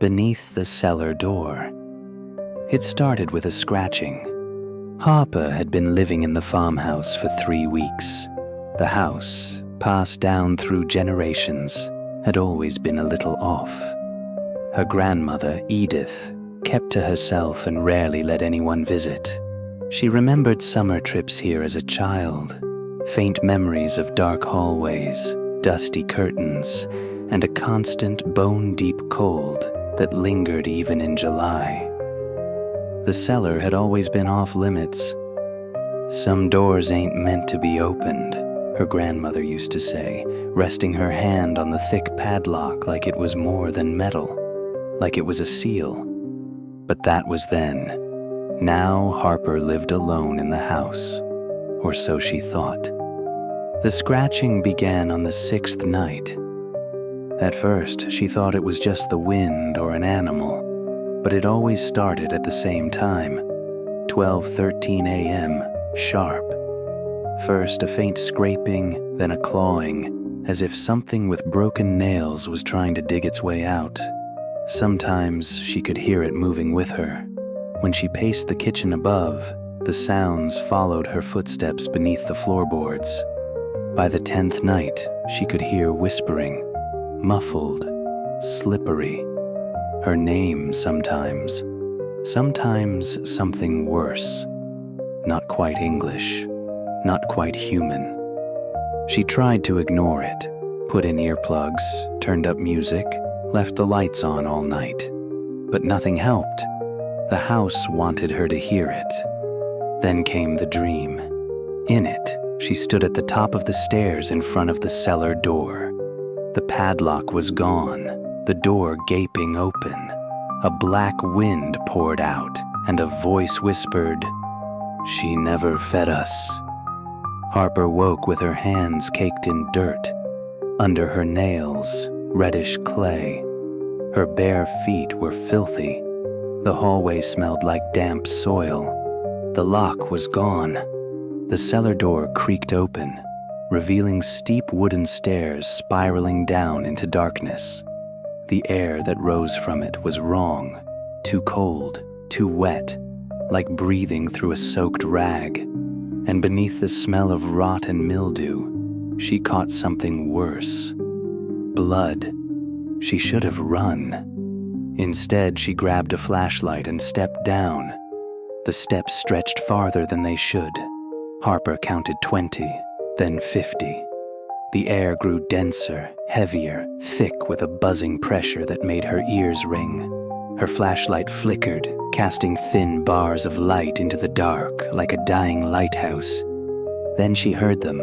beneath the cellar door. It started with a scratching. Harper had been living in the farmhouse for 3 weeks. The house, passed down through generations, had always been a little off. Her grandmother, Edith, kept to herself and rarely let anyone visit. She remembered summer trips here as a child, faint memories of dark hallways, dusty curtains, and a constant bone-deep cold that lingered even in July. The cellar had always been off-limits. "Some doors ain't meant to be opened," her grandmother used to say, resting her hand on the thick padlock like it was more than metal, like it was a seal. But that was then. Now Harper lived alone in the house, or so she thought. The scratching began on the 6th night. At first, she thought it was just the wind or an animal, but it always started at the same time, 12:13 a.m., sharp. First a faint scraping, then a clawing, as if something with broken nails was trying to dig its way out. Sometimes she could hear it moving with her. When she paced the kitchen above, the sounds followed her footsteps beneath the floorboards. By the 10th night, she could hear whispering, muffled, slippery. Her name sometimes. Sometimes something worse. Not quite English. Not quite human. She tried to ignore it, put in earplugs, turned up music, left the lights on all night. But nothing helped. The house wanted her to hear it. Then came the dream. In it, she stood at the top of the stairs in front of the cellar door. The padlock was gone, the door gaping open. A black wind poured out, and a voice whispered, "She never fed us." Harper woke with her hands caked in dirt. Under her nails, reddish clay. Her bare feet were filthy. The hallway smelled like damp soil. The lock was gone. The cellar door creaked open, revealing steep wooden stairs spiraling down into darkness. The air that rose from it was wrong, too cold, too wet, like breathing through a soaked rag. And beneath the smell of rot and mildew, she caught something worse. Blood. She should have run. Instead, she grabbed a flashlight and stepped down. The steps stretched farther than they should. Harper counted 20, then 50. The air grew denser, heavier, thick with a buzzing pressure that made her ears ring. Her flashlight flickered, casting thin bars of light into the dark like a dying lighthouse. Then she heard them.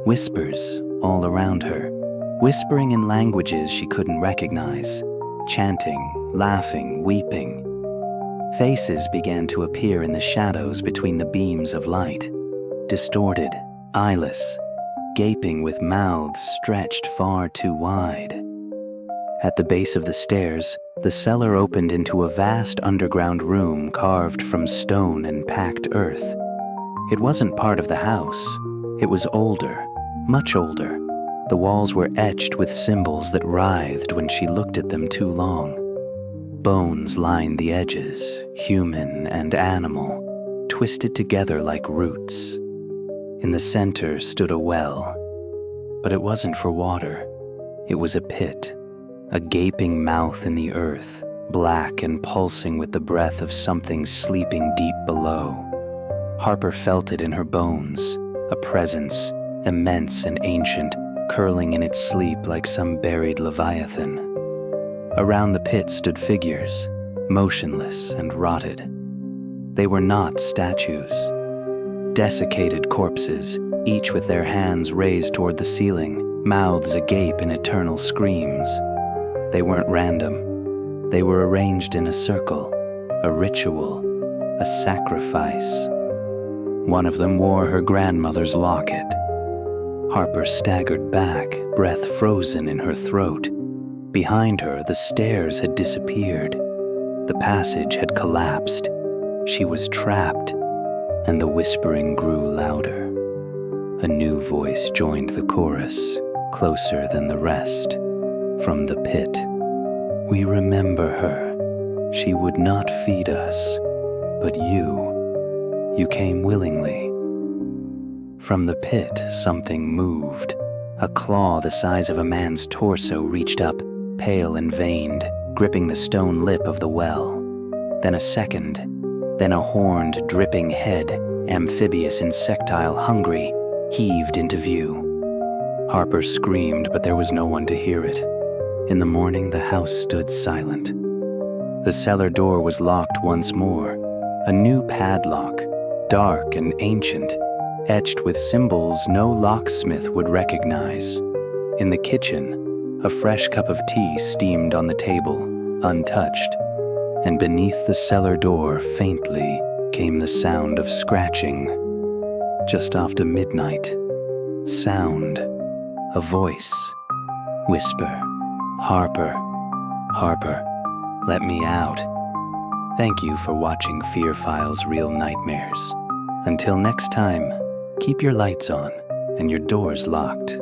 Whispers all around her, whispering in languages she couldn't recognize, chanting, laughing, weeping. Faces began to appear in the shadows between the beams of light, distorted, eyeless, gaping with mouths stretched far too wide. At the base of the stairs, the cellar opened into a vast underground room carved from stone and packed earth. It wasn't part of the house. It was older, much older. The walls were etched with symbols that writhed when she looked at them too long. Bones lined the edges, human and animal, twisted together like roots. In the center stood a well, but it wasn't for water. It was a pit, a gaping mouth in the earth, black and pulsing with the breath of something sleeping deep below. Harper felt it in her bones, a presence, immense and ancient, curling in its sleep like some buried leviathan. Around the pit stood figures, motionless and rotted. They were not statues. Desiccated corpses, each with their hands raised toward the ceiling, mouths agape in eternal screams. They weren't random. They were arranged in a circle, a ritual, a sacrifice. One of them wore her grandmother's locket. Harper staggered back, breath frozen in her throat. Behind her, the stairs had disappeared. The passage had collapsed. She was trapped, and the whispering grew louder. A new voice joined the chorus, closer than the rest. From the pit, We remember her. She would not feed us, but you came willingly. From the pit, something moved. A claw the size of a man's torso reached up, pale and veined, gripping the stone lip of the well. Then a second, then a horned, dripping head, amphibious, insectile, hungry, heaved into view. Harper screamed, but there was no one to hear it. In the morning, the house stood silent. The cellar door was locked once more, a new padlock, dark and ancient, etched with symbols no locksmith would recognize. In the kitchen, a fresh cup of tea steamed on the table, untouched, and beneath the cellar door, faintly, came the sound of scratching. Just after midnight, sound, a voice, whisper, "Harper, Harper, let me out." Thank you for watching Fear Files Real Nightmares. Until next time, keep your lights on and your doors locked.